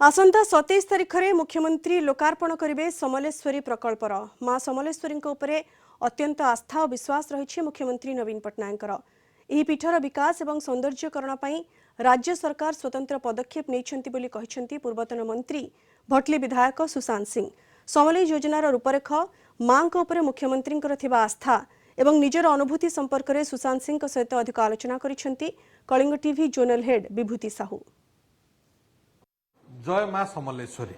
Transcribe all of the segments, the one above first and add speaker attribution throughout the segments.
Speaker 1: आसंता 27 तारिख में मुख्यमंत्री लोकार्पण करेंगे समलेश्वरी प्रकल्पर मां समलेश्वरी उपरे अत्यंत आस्था और विश्वास रही मुख्यमंत्री नवीन पट्टनायक यह पीठर विकास और सौंदर्यकरण पर राज्य सरकार स्वतंत्र पदक्षेप नहीं पूर्वतन मंत्री भटली विधायक सुशांत सिंह समलेई योजनार रूपरेख मां उपर मुख्यमंत्री आस्था एवं निजर अनुभूति संपर्क में सुशांत सिंह सहित अधिक आलोचना करिसेंती कलिंग टीवी जोनल हेड विभूति साहू।
Speaker 2: जय मां समलेश्वरी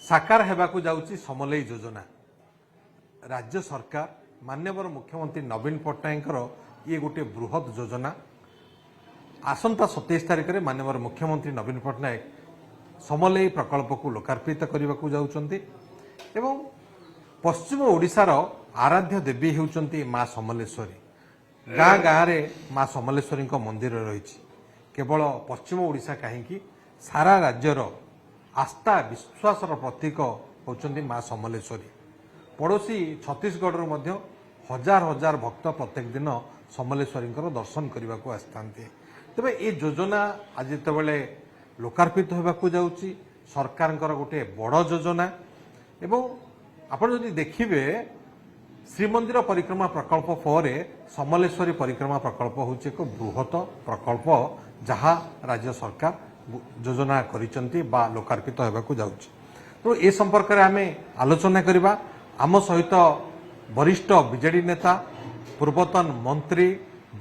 Speaker 2: साकार हेबाकु जाउची समलेई योजना राज्य सरकार माननीय मुख्यमंत्री नवीन पट्टनायक ये गोटे बृहत योजना आसंता 27 तारिख में माननीय मुख्यमंत्री नवीन पट्टनायक समलेई प्रकल्प को लोकार्पित करने को जाउचंती एवं पश्चिम ओडिशार आराध्य देवी हेउचंती मां समलेश्वरी गाँ गाँव रे मां समलेश्वरी मंदिर रही केवल पश्चिम ओडिशा कहीं सारा राज्यर आस्था विश्वासर प्रतीक होचंती मां समलेश्वरी पड़ोशी छत्तीसगढ़ मध्य हजार हजार भक्त प्रत्येक दिन समलेश्वरी दर्शन करने को आसते तेरे ये योजना आज जितेबाला लोकार्पित होगाकू जाऊँगी सरकार गोटे बड़ योजना एवं आप देखिए श्रीमंदिर परिक्रमा प्रकल्प पर समलेश्वरी परिक्रमा प्रकल्प हूँ एक बृहत प्रकल्प जहाँ राज्य सरकार योजना करिसेंती बा लोकार्पित होगाकू जाउछि। तो ए संपर्क में आम आलोचना करबा आम सहित वरिष्ठ बीजेडी नेता पूर्वतन मंत्री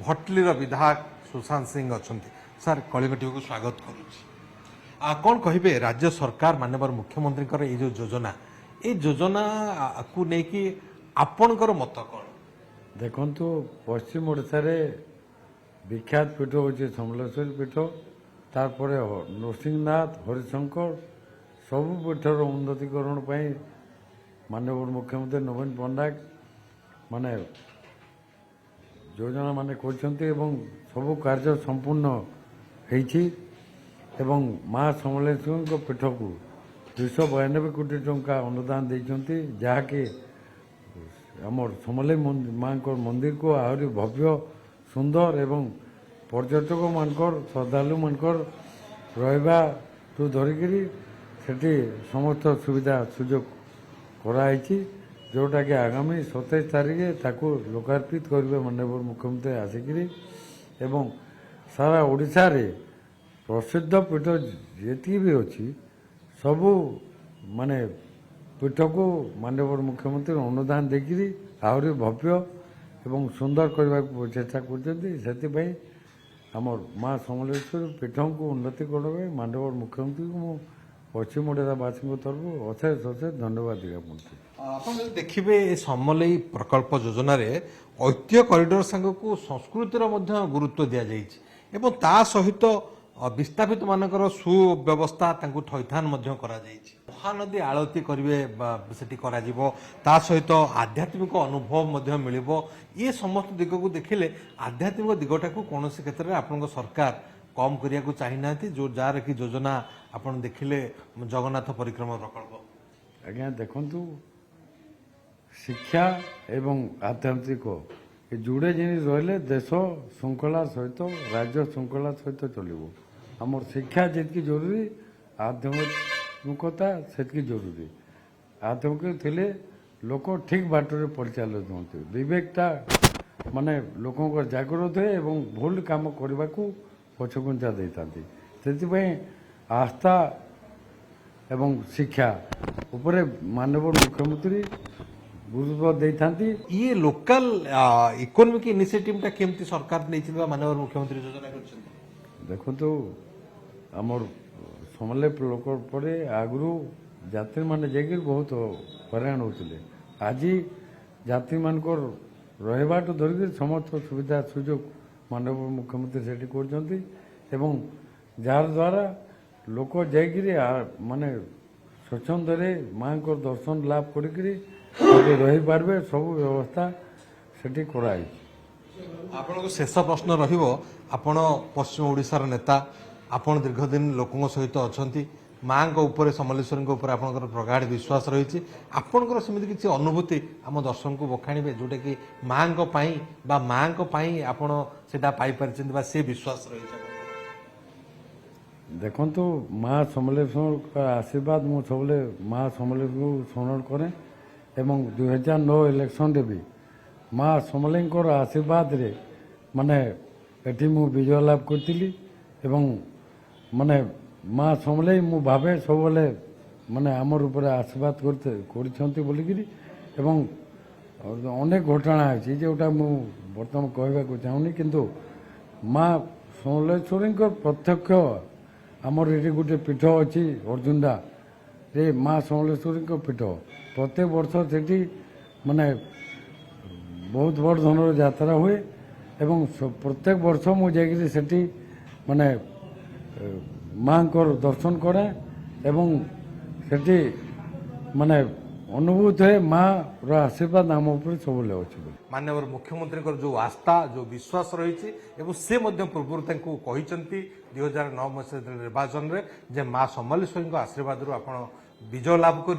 Speaker 2: भटलीर विधायक सुशांत सिंह अच्छंती। सर कलिंग टीवी को स्वागत करुछि। कौन कहिबे राज्य सरकार माननीय मुख्यमंत्री ये जो योजना को लेकिन आपणकर मत कौन?
Speaker 3: देखंतु पश्चिम ओडिशा रे विख्यात पीठ होछि समलेश्वरी पीठ तारपरे नरसिंहनाथ हरिशंकर सबु पीठर उन्नतीकरण माननीय मुख्यमंत्री नवीन पट्टनायक माने योजना माने करछन्ती एवं सबु कार्य संपूर्ण हेछि एवं मां समलेश्वरी पीठ को 292 कोटी टंका अनुदान देइछन्ती जहाँकि आमर समलेई मां मंदिर को आहरी भव्य सुंदर एवं पर्यटक मानकर श्रद्धालु मानकर रहिबा तो धरिकी सेठी समस्त सुविधा सुजोग कराई जोटा कि आगामी 27 तारिख ताकू लोकार्पित करेंगे माननीय मुख्यमंत्री आसिकी एवं सारा ओडिशा रे प्रसिद्ध पीठ जी भी अच्छी सबू माने पीठ को माननीय मुख्यमंत्री अनुदान देकरी आहरी भव्य एवं सुंदर करने को चेष्टा कर आमर मां समलेश्वरी पीठ को उन्नतीकरण में माननीय मुख्यमंत्री को पश्चिम ओडिशावासी तरफ अशेष अशेष धन्यवाद देते।
Speaker 2: आप देखिए समलेई प्रकल्प योजना रे ऐतिह्य कॉरिडोर संग को संस्कृतिर गुरुत्व दि जाइए ता सहित विस्थापित मानकर सुव्यवस्था थैथान महानदी आलती करेंगे ता सहित आध्यात्मिक अनुभव मिल ये समस्त दिग को देखिले आध्यात्मिक दिगटा को कौन क्षेत्र में आप सरकार कम करने को चाहिए जो जार की योजना आप देखिले जगन्नाथ परिक्रमा प्रकल्प
Speaker 3: आज्ञा देखु शिक्षा एवं आध्यात्मिक ये जुड़े जिनिस रहिले देश श्रृंखला सहित राज्य श्रृंखला सहित चलो आमर शिक्षा जितकी जरूरी आध्यात्मिकता सेतकी जरूरी आध्यात्मिक थिले लोक ठीक बाटर परिचालित होते विवेकता माने लोकों जागृत हुए एवं भूल काम करने को पछघुंचा देता से आस्था एवं शिक्षा उपरे माननीय मुख्यमंत्री गुरुत्व देते।
Speaker 2: ये लोकल इकोनॉमिक इनिशिएटिव केमती सरकार नहीं माननीय मुख्यमंत्री योजना
Speaker 3: देखो तो आमर समले लोक पड़े आगु यात्री मैंने जाकर बहुत हैरान होते आज यात्री मानक रहीबाट धरिक समस्त सुविधा सुजोग माननीय मुख्यमंत्री से कर जार द्वारा लोक जाकि माने स्वच्छंद माँ को दर्शन लाभ करी पारे सब व्यवस्था से कराई।
Speaker 2: आपन शेष प्रश्न आपण पश्चिम ओडिशार नेता आपण दीर्घदिन लोकों सहित अच्छा माँ समलेश्वरी आपंकर प्रगाढ़ विश्वास रही आपंकर सेमती किसी अनुभूति आम दर्शक को बखाणीबे जोटा कि माँ माँ आप विश्वास रही
Speaker 3: ଦେଖନ୍ତୁ ମା ସମଲେଶ୍ୱରୀଙ୍କ ଆଶୀର୍ବାଦ ମୁଁ ସବୁବେଳେ ମା ସମଲେଶ୍ୱରୀଙ୍କୁ ସ୍ମରଣ କରେ ଏବଂ 2009 ଇଲେକ୍ସନରେ ବି ମା ସମଲେଇଙ୍କର ଆଶୀର୍ବାଦରେ ମାନେ ଏଠି ମୁଁ ବିଜୟ ଲାଭ କରିଥିଲି ଏବଂ ମାନେ ମା ସମଲେଇ ମୁଁ ଭାବେ ସବୁବେଳେ ମାନେ ଆମର ଉପରେ ଆଶୀର୍ବାଦ କରିଛନ୍ତି ବୋଲିକିରି ଏବଂ ଅନେକ ଘଟଣା ଅଛି ଯେଉଁଟା ମୁଁ ବର୍ତ୍ତମାନ କହିବାକୁ ଚାହୁଁନି କିନ୍ତୁ ମା ସମଲେଶ୍ୱରୀଙ୍କ ପ୍ରତ୍ୟକ୍ଷ ଆମର ଏଠି ଗୋଟେ ପୀଠ ଅଛି ଅର୍ଜୁନଦାରେ ମା ସମଲେଶ୍ୱରୀଙ୍କ ପୀଠ ପ୍ରତ୍ୟେକ ବର୍ଷ ସେଠି ମାନେ ବହୁତ ବଡ଼ ଧରଣର ଯାତ୍ରା ହୁଏ ଏବଂ ପ୍ରତ୍ୟେକ ବର୍ଷ ମୁଁ ଯାଇକରି ସେଠି ମାନେ ମାଙ୍କର ଦର୍ଶନ କରେ ଏବଂ ସେଠି ମାନେ ଅନୁଭୂତ ହୁଏ ମାର ଆଶୀର୍ବାଦ ଆମ ଉପରେ ସବୁବେଳେ ଅଛି ବୋଲି।
Speaker 2: माननीय मुख्यमंत्री जो आस्था जो विश्वास रही से पूर्व कहते 2009 मसीह निर्वाचन में जे माँ समलेश्वरी आशीर्वाद आप विजय लाभ कर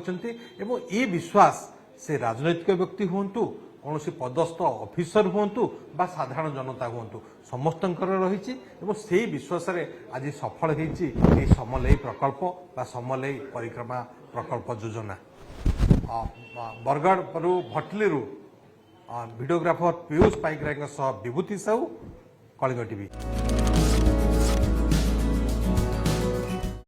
Speaker 2: विश्वास से राजनैतिक व्यक्ति हूँ कौन पदस्थ ऑफिसर हूँ बा साधारण जनता हूँ समस्त रही से विश्वास आज सफल होती समलेई प्रकल्प बा समलेई परिक्रमा प्रकल्प योजना। बरगढ़ भटली भिडियोग्राफर पीयूष पाइकराय विभूति साहू कलिंग टीवी।